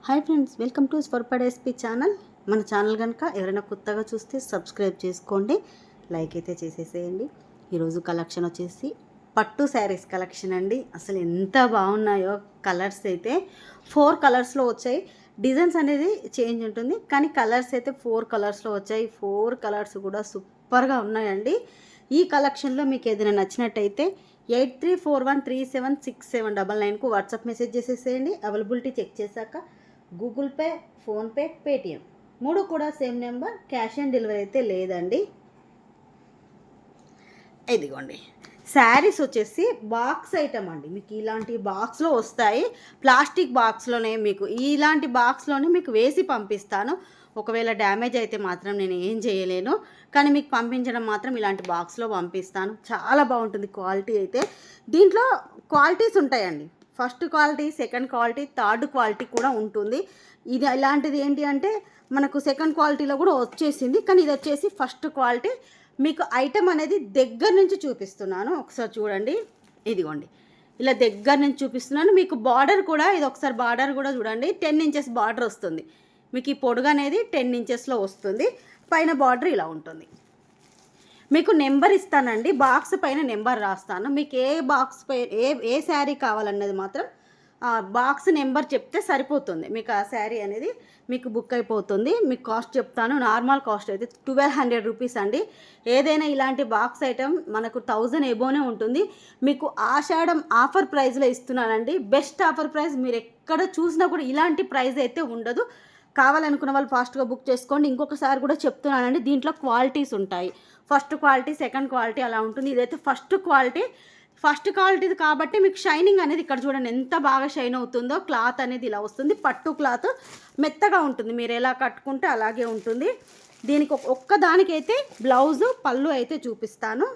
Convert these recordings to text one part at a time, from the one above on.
Hi friends, welcome to స్వర్పడ్ SP channel. మన channel కనుక ఎవరైనా కొత్తగా చూస్తే సబ్స్క్రైబ్ చేసుకోండి, లైక్ అయితే చేసేసేయండి. ఈరోజు కలెక్షన్ వచ్చేసి పట్టు శారీస్ కలెక్షన్ అండి. అసలు ఎంత బాగున్నాయో కలర్స్ అయితే 4 కలర్స్లో వచ్చాయి. డిజైన్స్ అనేది చేంజ్ ఉంటుంది, కానీ కలర్స్ అయితే 4 కలర్స్లో వచ్చాయి. 4 కలర్స్ కూడా సూపర్గా ఉన్నాయండి. ఈ కలెక్షన్లో మీకు ఏదైనా నచ్చినట్టయితే 8341376799కు వాట్సాప్ మెసేజ్ చేసేసేయండి. అవైలబిలిటీ చెక్ చేశాక గూగుల్ పే, ఫోన్పే, పేటిఎం 3 కూడా same number. Cash on delivery అయితే లేదండి. ఇదిగోండి శారీస్ వచ్చేసి బాక్స్ ఐటమ్ అండి. మీకు ఇలాంటి బాక్స్లో వస్తాయి, ప్లాస్టిక్ బాక్స్లోనే మీకు ఇలాంటి బాక్స్లోనే మీకు వేసి పంపిస్తాను. ఒకవేళ డ్యామేజ్ అయితే మాత్రం నేను ఏం చేయలేను, కానీ మీకు పంపించడం మాత్రం ఇలాంటి బాక్స్లో పంపిస్తాను. చాలా బాగుంటుంది క్వాలిటీ అయితే. దీంట్లో క్వాలిటీస్ ఉంటాయండి. First quality, second quality, third quality కూడా ఉంటుంది. ఇది ఇలాంటిది ఏంటి అంటే మనకు సెకండ్ క్వాలిటీలో కూడా వచ్చేసింది, కానీ ఇది వచ్చేసి ఫస్ట్ క్వాలిటీ. మీకు ఐటమ్ అనేది దగ్గర నుంచి చూపిస్తున్నాను, ఒకసారి చూడండి. ఇదిగోండి ఇలా దగ్గర నుంచి చూపిస్తున్నాను. మీకు బార్డర్ కూడా ఇది ఒకసారి బార్డర్ కూడా చూడండి. 10 ఇంచెస్ బార్డర్ వస్తుంది మీకు. ఈ పొడుగు అనేది 10 ఇంచెస్లో వస్తుంది. పైన బార్డర్ ఇలా ఉంటుంది. మీకు నెంబర్ ఇస్తానండి, బాక్స్ పైన నెంబర్ రాస్తాను. మీకు ఏ బాక్స్ పై ఏ శారీ కావాలన్నది మాత్రం బాక్స్ నెంబర్ చెప్తే సరిపోతుంది. మీకు ఆ శారీ అనేది మీకు బుక్ అయిపోతుంది. మీకు కాస్ట్ చెప్తాను. నార్మల్ కాస్ట్ అయితే 1200 రూపీస్ అండి. ఏదైనా ఇలాంటి బాక్స్ ఐటమ్ మనకు 1000 ఎబోనే ఉంటుంది. మీకు ఆషాఢం ఆఫర్ ప్రైస్లో ఇస్తున్నానండి. Best offer price. మీరు ఎక్కడ చూసినా కూడా ఇలాంటి ప్రైస్ అయితే ఉండదు. కావాలనుకున్న వాళ్ళు ఫాస్ట్గా బుక్ చేసుకోండి. ఇంకొకసారి కూడా చెప్తున్నానండి, దీంట్లో క్వాలిటీస్ ఉంటాయి. ఫస్ట్ క్వాలిటీ, సెకండ్ క్వాలిటీ అలా ఉంటుంది. ఇదైతే ఫస్ట్ క్వాలిటీ. ఫస్ట్ క్వాలిటీది కాబట్టి మీకు షైనింగ్ అనేది ఇక్కడ చూడండి ఎంత బాగా షైన్ అవుతుందో. క్లాత్ అనేది ఇలా వస్తుంది. పట్టు క్లాత్ మెత్తగా ఉంటుంది. మీరు ఎలా కట్టుకుంటే అలాగే ఉంటుంది. దీనికి ఒక్కదానికైతే బ్లౌజు, పళ్ళు అయితే చూపిస్తాను.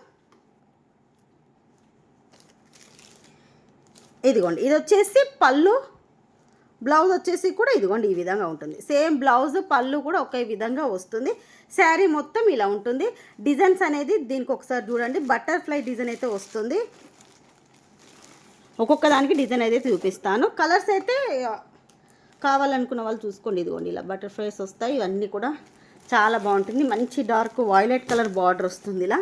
ఇదిగోండి ఇది వచ్చేసి పళ్ళు, బ్లౌజ్ వచ్చేసి కూడా ఇదిగోండి ఈ విధంగా ఉంటుంది. సేమ్ బ్లౌజ్, పళ్ళు కూడా ఒకే విధంగా వస్తుంది. శారీ మొత్తం ఇలా ఉంటుంది. డిజైన్స్ అనేది దీనికి ఒకసారి చూడండి. బటర్ఫ్లై డిజైన్ అయితే వస్తుంది. ఒక్కొక్క దానికి డిజైన్ అయితే చూపిస్తాను. కలర్స్ అయితే కావాలనుకున్న వాళ్ళు చూసుకోండి. ఇదిగోండి ఇలా బటర్ఫ్లైస్ వస్తాయి. ఇవన్నీ కూడా చాలా బాగుంటుంది. మంచి డార్క్ వైలెట్ కలర్ బార్డర్ వస్తుంది. ఇలా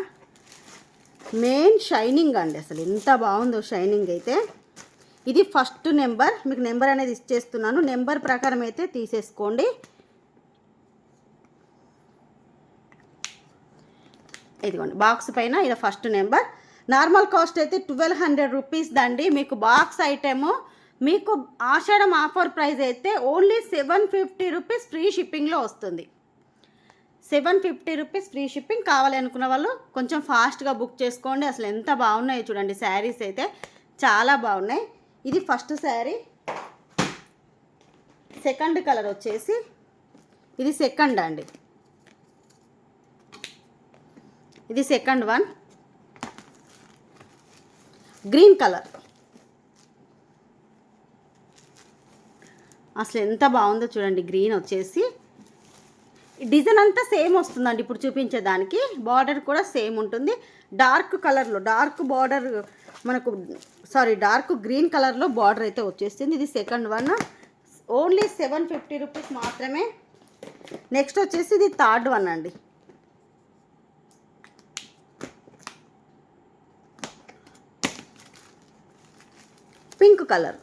మెయిన్ షైనింగ్ అండి, అసలు ఎంత బాగుందో షైనింగ్ అయితే. ఇది ఫస్ట్ నెంబర్. మీకు నెంబర్ అనేది ఇచ్చేస్తున్నాను. నెంబర్ ప్రకారం అయితే తీసేసుకోండి. ఇదిగోండి బాక్స్ పైన ఇది ఫస్ట్ నెంబర్. నార్మల్ కాస్ట్ అయితే 1200 రూపీస్ దండి. మీకు బాక్స్ ఐటెము మీకు ఆషాఢం ఆఫర్ ప్రైస్ అయితే ఓన్లీ 750 రూపీస్ ఫ్రీ షిప్పింగ్లో వస్తుంది. 750 రూపీస్ ఫ్రీ షిప్పింగ్. కావాలి అనుకున్న వాళ్ళు కొంచెం ఫాస్ట్గా బుక్ చేసుకోండి. అసలు ఎంత బాగున్నాయి చూడండి శారీస్ అయితే, చాలా బాగున్నాయి. ఇది ఫస్ట్ శారీ. సెకండ్ కలర్ వచ్చేసి ఇది సెకండ్ అండి. ఇది సెకండ్ వన్, గ్రీన్ కలర్. అసలు ఎంత బాగుందో చూడండి. గ్రీన్ వచ్చేసి డిజైన్ అంతా సేమ్ వస్తుందండి. ఇప్పుడు చూపించేదానికి బార్డర్ కూడా సేమ్ ఉంటుంది. డార్క్ కలర్లో, డార్క్ బార్డర్ మనకు డార్క్ గ్రీన్ కలర్లో బార్డర్ అయితే వచ్చేస్తుంది. ఇది సెకండ్ వన్. ఓన్లీ 750 రూపీస్ మాత్రమే. నెక్స్ట్ వచ్చేసి ఇది థర్డ్ వన్ అండి. Pink colour.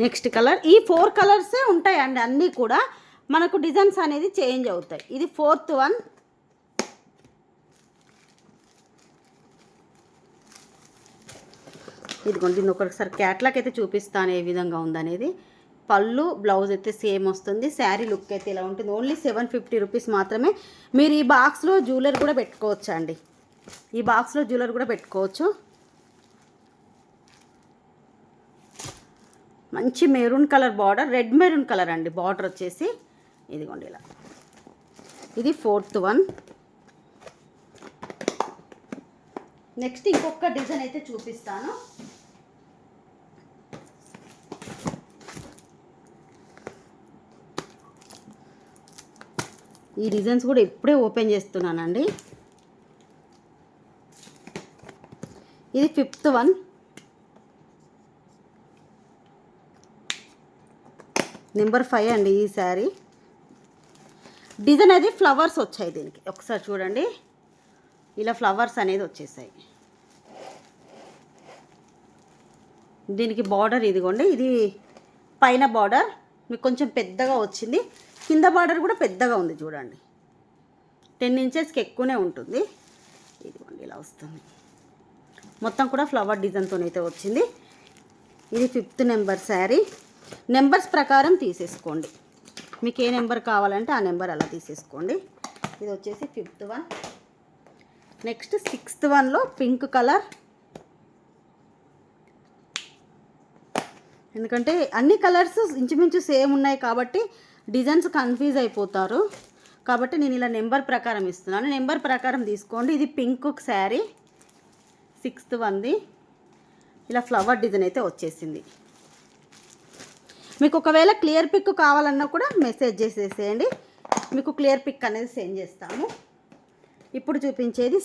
Next colour. ఈ 4 కలర్సే ఉంటాయండి. అన్నీ కూడా మనకు డిజైన్స్ అనేది చేంజ్ అవుతాయి. ఇది ఫోర్త్ వన్. ఇదిగోండి దీన్ని ఒకసారి క్యాట్లాగ్ అయితే చూపిస్తాను ఏ విధంగా ఉందనేది. పళ్ళు, బ్లౌజ్ అయితే సేమ్ వస్తుంది. శారీ లుక్ అయితే ఇలా ఉంటుంది. ఓన్లీ 750 రూపీస్ మాత్రమే. మీరు ఈ బాక్స్లో జ్యువెలరీ కూడా పెట్టుకోవచ్చు అండి. ఈ బాక్స్లో జ్యువెలరీ కూడా పెట్టుకోవచ్చు. మంచి maroon colour border, red maroon colour అండి బార్డర్ వచ్చేసి. ఇదిగోండి ఇలా. ఇది ఫోర్త్ వన్. నెక్స్ట్ ఇంకొక డిజైన్ అయితే చూపిస్తాను. ఈ డిజైన్స్ కూడా ఇప్పుడే ఓపెన్ చేస్తున్నానండి. ఇది 5th వన్. నెంబర్ 5 అండి ఈ శారీ. డిజైన్ అది ఫ్లవర్స్ వచ్చాయి దీనికి. ఒకసారి చూడండి, ఇలా ఫ్లవర్స్ అనేది వచ్చేసాయి. దీనికి బార్డర్ ఇదిగోండి, ఇది పైన బార్డర్ మీకు కొంచెం పెద్దగా వచ్చింది, కింద బార్డర్ కూడా పెద్దగా ఉంది చూడండి. 10 ఇంచెస్కి ఎక్కువనే ఉంటుంది. ఇదిగోండి ఇలా వస్తుంది. మొత్తం కూడా ఫ్లవర్ డిజైన్తోనైతే వచ్చింది. ఇది 5th నెంబర్ శారీ. నెంబర్స్ ప్రకారం తీసేసుకోండి, మీకు ఏ నెంబర్ కావాలంటే ఆ నెంబర్ అలా తీసేసుకోండి. ఇది వచ్చేసి 5th వన్. నెక్స్ట్ 6th వన్లో పింక్ కలర్. ఎందుకంటే అన్ని కలర్స్ ఇంచుమించు సేమ్ ఉన్నాయి కాబట్టి డిజైన్స్ కన్ఫ్యూజ్ అయిపోతారు. కాబట్టి నేను ఇలా నెంబర్ ప్రకారం ఇస్తున్నాను, నెంబర్ ప్రకారం తీసుకోండి. ఇది పింక్ శారీ 6th వన్ది. ఇలా ఫ్లవర్ డిజైన్ అయితే వచ్చేసింది. మీకు ఒకవేళ క్లియర్ పిక్ కావాలన్నా కూడా మెసేజ్ చేసేసేయండి, మీకు క్లియర్ పిక్ అనేది సెండ్ చేస్తాము. ఇప్పుడు చూపించేది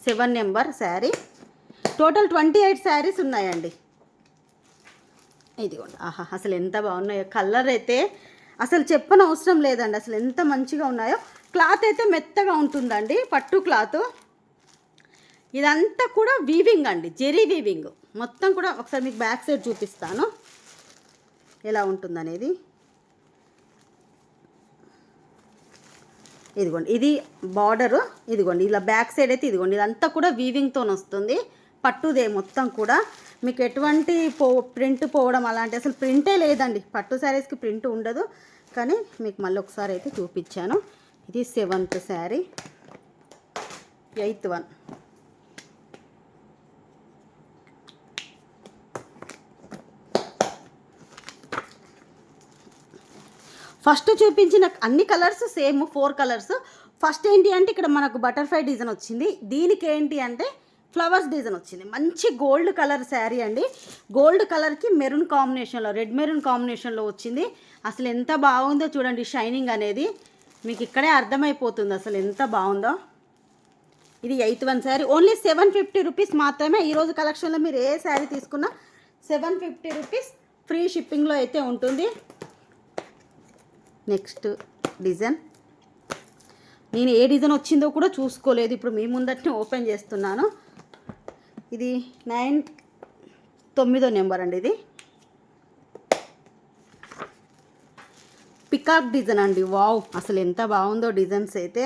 7 నెంబర్ శారీ. టోటల్ 28 శారీస్ ఉన్నాయండి. ఇదిగోండి, ఆహా అసలు ఎంత బాగున్నాయో. కలర్ అయితే అసలు చెప్పనవసరం లేదండి, అసలు ఎంత మంచిగా ఉన్నాయో. క్లాత్ అయితే మెత్తగా ఉంటుందండి, పట్టు క్లాత్. ఇదంతా కూడా వీవింగ్ అండి, జెరీ వీవింగ్ మొత్తం కూడా. ఒకసారి మీకు బ్యాక్ సైడ్ చూపిస్తాను ఎలా ఉంటుందనేది. ఇదిగోండి ఇది బార్డరు. ఇదిగోండి ఇలా బ్యాక్ సైడ్ అయితే ఇదిగోండి ఇదంతా కూడా వీవింగ్తో వస్తుంది. పట్టుదే మొత్తం కూడా. మీకు ఎటువంటి ప్రింట్ పోవడం అలాంటి అసలు ప్రింటే లేదండి. పట్టు శారీస్కి ప్రింట్ ఉండదు. కానీ మీకు మళ్ళీ ఒకసారి అయితే చూపించాను. ఇది 7th sari. 8th one. First చూపించిన అన్ని కలర్స్ సేమ్ 4 కలర్స్. ఫస్ట్ ఏంటి అంటే ఇక్కడ మనకు బటర్ఫ్లై డిజైన్ వచ్చింది. దీనికి ఏంటి అంటే ఫ్లవర్స్ డిజైన్ వచ్చింది. మంచి గోల్డ్ కలర్ శారీ అండి. గోల్డ్ కలర్కి మెరూన్ కాంబినేషన్లో, రెడ్ మెరూన్ కాంబినేషన్లో వచ్చింది. అసలు ఎంత బాగుందో చూడండి, షైనింగ్ అనేది మీకు ఇక్కడే అర్థమైపోతుంది అసలు ఎంత బాగుందో. ఇది 8th one sari. Only 750 rupees మాత్రమే. ఈరోజు కలెక్షన్లో మీరు ఏ శారీ తీసుకున్నా 750 రూపీస్ ఫ్రీ షిప్పింగ్లో అయితే ఉంటుంది. నెక్స్ట్ డిజైన్ నేను ఏ డిజైన్ వచ్చిందో కూడా చూసుకోలేదు, ఇప్పుడు మీ ముందటనే ఓపెన్ చేస్తున్నాను. ఇది 9వ నెంబర్ అండి. ఇది పికాక్ డిజైన్ అండి. వావ్ అసలు ఎంత బాగుందో డిజైన్స్ అయితే.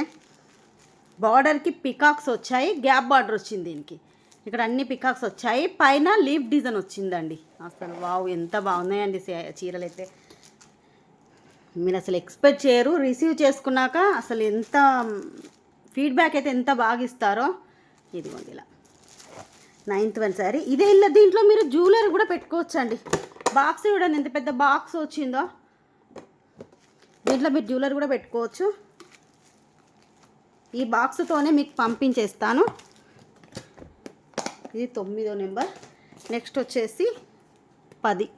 బార్డర్కి పికాక్స్ వచ్చాయి, గ్యాప్ బార్డర్ వచ్చింది దీనికి. ఇక్కడ అన్ని పికాక్స్ వచ్చాయి, పైన లీఫ్ డిజైన్ వచ్చిందండి. అసలు వావ్ ఎంత బాగున్నాయండి చీరలు అయితే. మీరు అసలు ఎక్స్పెక్ట్ చేయరు. రిసీవ్ చేసుకున్నాక అసలు ఎంత ఫీడ్బ్యాక్ అయితే ఎంత బాగా ఇస్తారో. ఇదిగోండి ఇలా 9th వన్ శారీ. ఇదే ఇలా దీంట్లో మీరు జ్యువెలరీ కూడా పెట్టుకోవచ్చండి. బాక్స్ చూడండి ఎంత పెద్ద బాక్స్ వచ్చిందో. దీంట్లో మీరు జ్యువెలరీ కూడా పెట్టుకోవచ్చు. ఈ బాక్స్తోనే మీకు పంపించేస్తాను. ఇది 9వ నెంబర్. నెక్స్ట్ వచ్చేసి 10.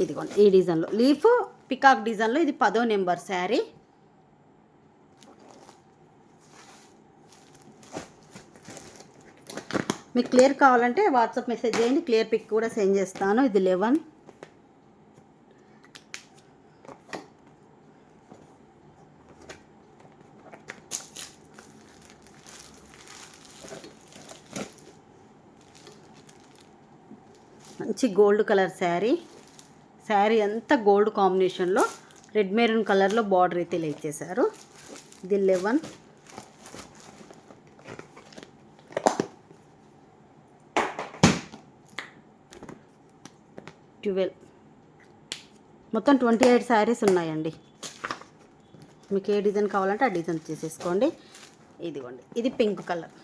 ఇదిగోండి ఈ డిజైన్లో లీఫ్ పికాక్ డిజైన్లో ఇది 10వ నెంబర్ శారీ. మీకు క్లియర్ కావాలంటే వాట్సాప్ మెసేజ్ చేయండి, క్లియర్ పిక్ కూడా సెండ్ చేస్తాను. ఇది 11. మంచి గోల్డ్ కలర్ శారీ. శారీ అంతా గోల్డ్ కాంబినేషన్లో రెడ్ మెరూన్ కలర్లో బార్డర్ అయితే ఇచ్చేసారు. ఇది 11. 12. మొత్తం 28 శారీస్ ఉన్నాయండి. మీకు ఏ డిజైన్ కావాలంటే ఆ డిజైన్ చేసేసుకోండి. ఇదిగోండి ఇది పింక్ కలర్.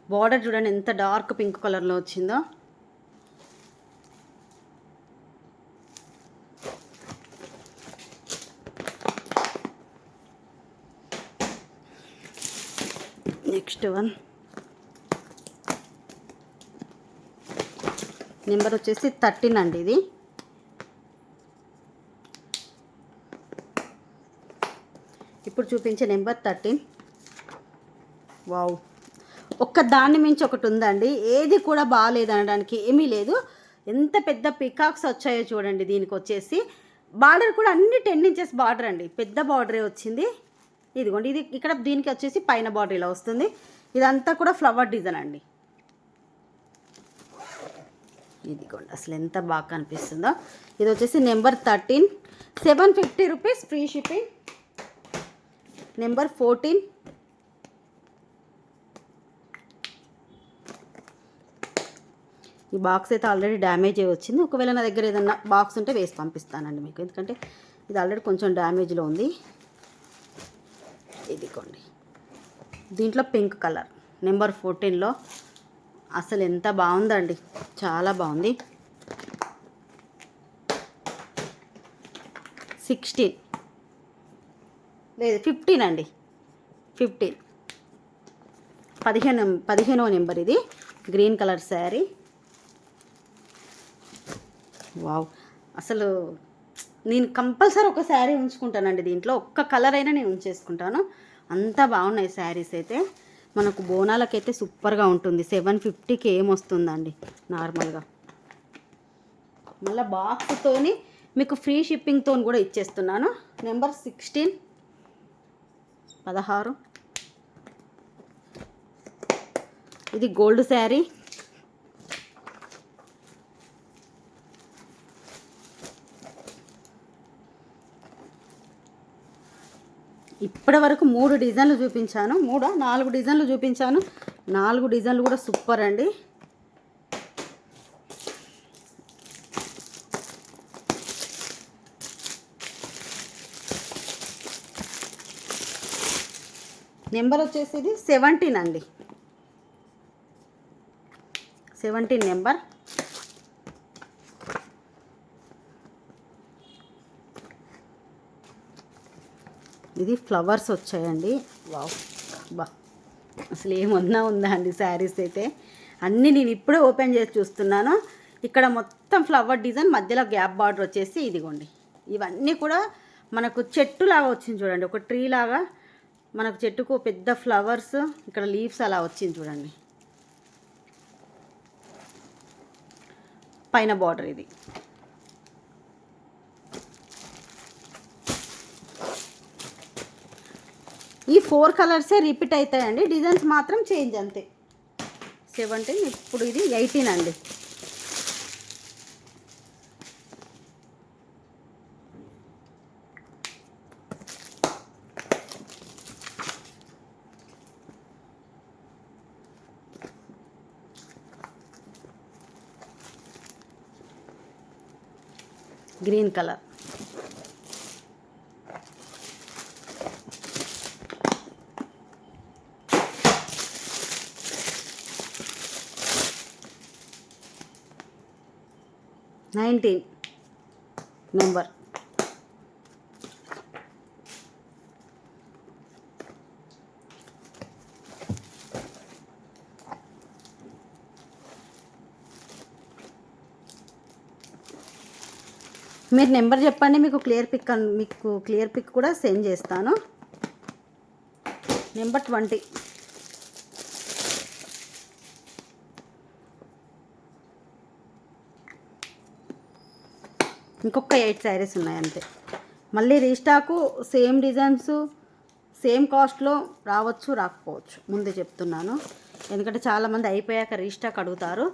బార్డర్ చూడండి ఎంత డార్క్ పింక్ కలర్లో వచ్చిందో. నెక్స్ట్ వన్ నెంబర్ వచ్చేసి 13 అండి ఇది. ఇప్పుడు చూపించే నెంబర్ 13. వావ్, ఒక్క దాన్ని మించి ఒకటి ఉందండి. ఏది కూడా బాగాలేదు అనడానికి ఏమీ లేదు. ఎంత పెద్ద పికాక్స్ వచ్చాయో చూడండి. దీనికి వచ్చేసి బార్డర్ కూడా అన్ని 10 ఇంచెస్ బార్డర్ అండి, పెద్ద బార్డరే వచ్చింది. ఇదిగోండి, ఇది ఇక్కడ దీనికి వచ్చేసి పైన బార్డర్ ఇలా వస్తుంది. ఇదంతా కూడా ఫ్లవర్ డిజైన్ అండి. ఇదిగోండి, అసలు ఎంత బాగా కనిపిస్తుందో. ఇది వచ్చేసి number 13, 750 rupees free shipping. Number 14, ఈ బాక్స్ అయితే ఆల్రెడీ డ్యామేజ్ అయ్యి వచ్చింది. ఒకవేళ నా దగ్గర ఏదన్నా బాక్స్ ఉంటే వేసి పంపిస్తానండి మీకు, ఎందుకంటే ఇది ఆల్రెడీ కొంచెం డ్యామేజ్లో ఉంది. ఇదిగోండి, దీంట్లో పింక్ కలర్ నెంబర్ 14లో. అసలు ఎంత బాగుందండి, చాలా బాగుంది. 16 లేదు 15 అండి, 15వ నెంబర్. ఇది గ్రీన్ కలర్ శారీ. వావ్, అసలు నేను కంపల్సరీ ఒక శారీ ఉంచుకుంటానండి. దీంట్లో ఒక్క కలర్ అయినా నేను ఉంచేసుకుంటాను. అంత బాగున్నాయి శారీస్ అయితే. మనకు బోనాలకైతే సూపర్గా ఉంటుంది. 750కి ఏమొస్తుందండి నార్మల్గా. మళ్ళీ బాక్స్తోని మీకు ఫ్రీ షిప్పింగ్తో కూడా ఇచ్చేస్తున్నాను. నెంబర్ 16, 16. ఇది గోల్డ్ శారీ. ఇప్పటి వరకు 3 డిజైన్లు చూపించాను. 4 డిజైన్లు చూపించాను. 4 డిజైన్లు కూడా సూపర్ అండి. నెంబర్ వచ్చేసి ఇది 17 అండి, 17 నెంబర్. ఇది ఫ్లవర్స్ వచ్చాయండి. వావ్, బా, అసలు ఏమన్నా ఉందా అండి శారీస్ అయితే. అన్నీ నేను ఇప్పుడే ఓపెన్ చేసి చూస్తున్నాను. ఇక్కడ మొత్తం ఫ్లవర్ డిజైన్, మధ్యలో గ్యాప్ బార్డర్ వచ్చేసి ఇదిగోండి. ఇవన్నీ కూడా మనకు చెట్టు లాగా వచ్చింది చూడండి, ఒక ట్రీ లాగా మనకు చెట్టుకు పెద్ద ఫ్లవర్స్, ఇక్కడ లీవ్స్ అలా వచ్చింది చూడండి. పైన బార్డర్ ఇది. ఈ 4 కలర్సే రిపీట్ అవుతాయండి, డిజైన్స్ మాత్రం చేంజ్ అంతే. 17, ఇప్పుడు ఇది 18 అండి. Green colour. Nineteen number. మీరు నెంబర్ చెప్పండి, మీకు క్లియర్ పిక్ కూడా సెండ్ చేస్తాను. నెంబర్ 20. ఇంకొక 8 శారీస్ ఉన్నాయి అంతే. మళ్ళీ రీస్టాకు సేమ్ డిజైన్స్ సేమ్ కాస్ట్లో రావచ్చు, రాకపోవచ్చు, ముందే చెప్తున్నాను. ఎందుకంటే చాలామంది అయిపోయాక రీస్టాక్ అడుగుతారు.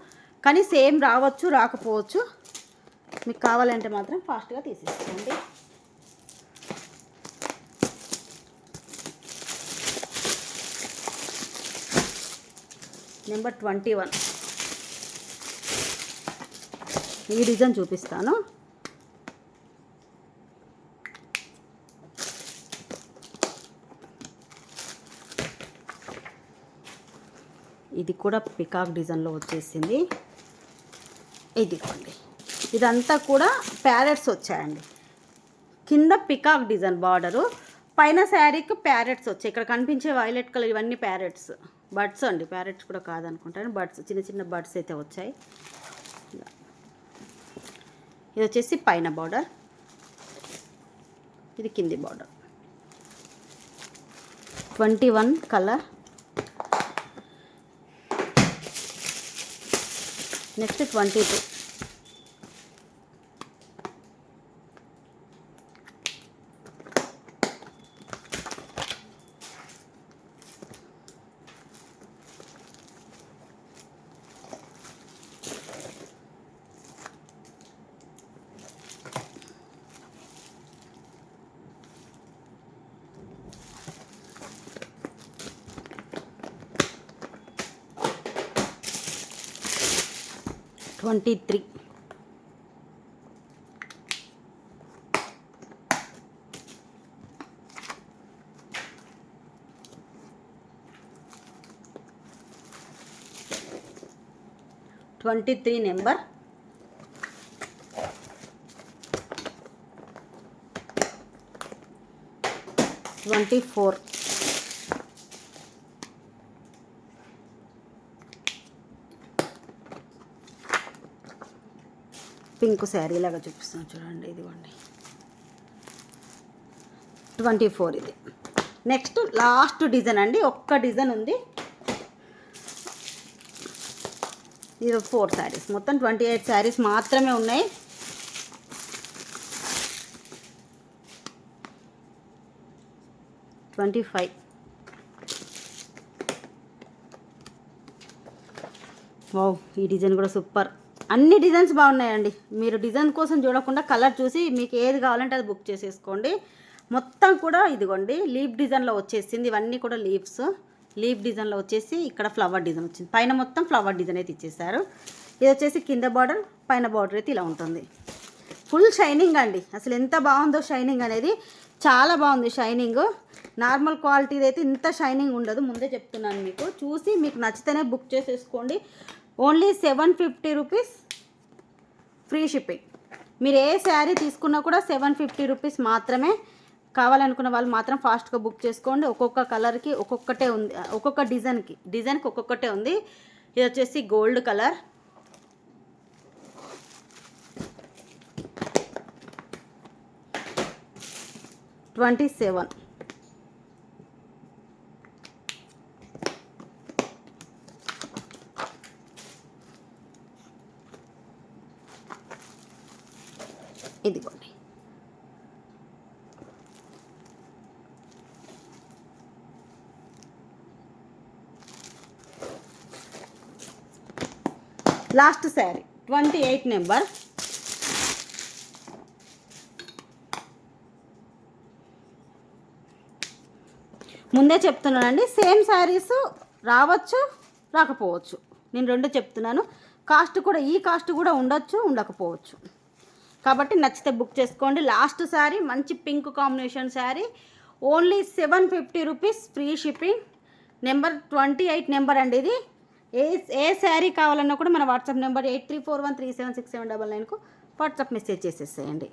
కానీ సేమ్ రావచ్చు, రాకపోవచ్చు. మీకు కావాలంటే మాత్రం ఫాస్ట్గా తీసేసుకోండి. నెంబర్ 21. ఈ డిజైన్ చూపిస్తాను. ఇది కూడా పికాక్ డిజైన్లో వచ్చేసింది. ఇదిగోండి, ఇదంతా కూడా ప్యారెట్స్ వచ్చాయండి. కింద పికాక్ డిజైన్ బార్డరు, పైన శారీకి ప్యారెట్స్ వచ్చాయి. ఇక్కడ కనిపించే వైలెట్ కలర్ ఇవన్నీ ప్యారెట్స్, బర్డ్స్ అండి. ప్యారెట్స్ కూడా కాదనుకుంటాను, బర్డ్స్, చిన్న చిన్న బర్డ్స్ అయితే వచ్చాయి. ఇది వచ్చేసి పైన బార్డర్, ఇది కింది border. 21 colour. Next 22. $23. Number. 24. Pink sari లాగా చూపిస్తాను చూడండి, ఇదిగోండి 24 ఇది. నెక్స్ట్ లాస్ట్ డిజైన్ అండి, ఒక్క డిజైన్ ఉంది. ఇది 4 శారీస్, మొత్తం 28 శారీస్ మాత్రమే ఉన్నాయి. $25. వావ్, ఈ డిజైన్ కూడా సూపర్. అన్ని డిజైన్స్ బాగున్నాయండి. మీరు డిజైన్ కోసం చూడకుండా కలర్ చూసి మీకు ఏది కావాలంటే అది బుక్ చేసేసుకోండి. మొత్తం కూడా ఇదిగోండి లీఫ్ డిజైన్లో వచ్చేసింది. ఇవన్నీ కూడా లీఫ్ డిజైన్లో వచ్చేసి ఇక్కడ ఫ్లవర్ డిజైన్ వచ్చింది. పైన మొత్తం ఫ్లవర్ డిజైన్ అయితే ఇచ్చేసారు. ఇది వచ్చేసి కింద బార్డర్, పైన బార్డర్ అయితే ఇలా ఉంటుంది. ఫుల్ షైనింగ్ అండి. అసలు ఎంత బాగుందో షైనింగ్ అనేది, చాలా బాగుంది షైనింగ్. నార్మల్ క్వాలిటీది అయితే ఇంత షైనింగ్ ఉండదు, ముందే చెప్తున్నాను మీకు. చూసి మీకు నచ్చితేనే బుక్ చేసేసుకోండి. Only 750 rupees free shipping. మీరు ఏ శారీ తీసుకున్నా కూడా 750 రూపీస్ మాత్రమే. కావాలనుకున్న వాళ్ళు మాత్రం ఫాస్ట్గా బుక్ చేసుకోండి. ఒక్కొక్క కలర్కి ఒక్కొక్కటే ఉంది, ఒక్కొక్క డిజైన్కి ఒక్కొక్కటే ఉంది. ఇది వచ్చేసి గోల్డ్ కలర్. $27. ఇదిగోండి. Last sari 28 number. ముందే చెప్తున్నానండి, సేమ్ శారీస్ రావచ్చు రాకపోవచ్చు. నేను రెండు చెప్తున్నాను. కాస్ట్ కూడా ఈ కాస్ట్ కూడా ఉండొచ్చు ఉండకపోవచ్చు. కాబట్టి నచ్చితే బుక్ చేసుకోండి. లాస్ట్ శారీ మంచి pink combination sari. Only 750 rupees free shipping. Number 28 number అండి ఇది. ఏ శారీ కావాలన్నా కూడా మన వాట్సాప్ నెంబర్ 8341376799కు వాట్సాప్ మెసేజ్ చేసేసేయండి.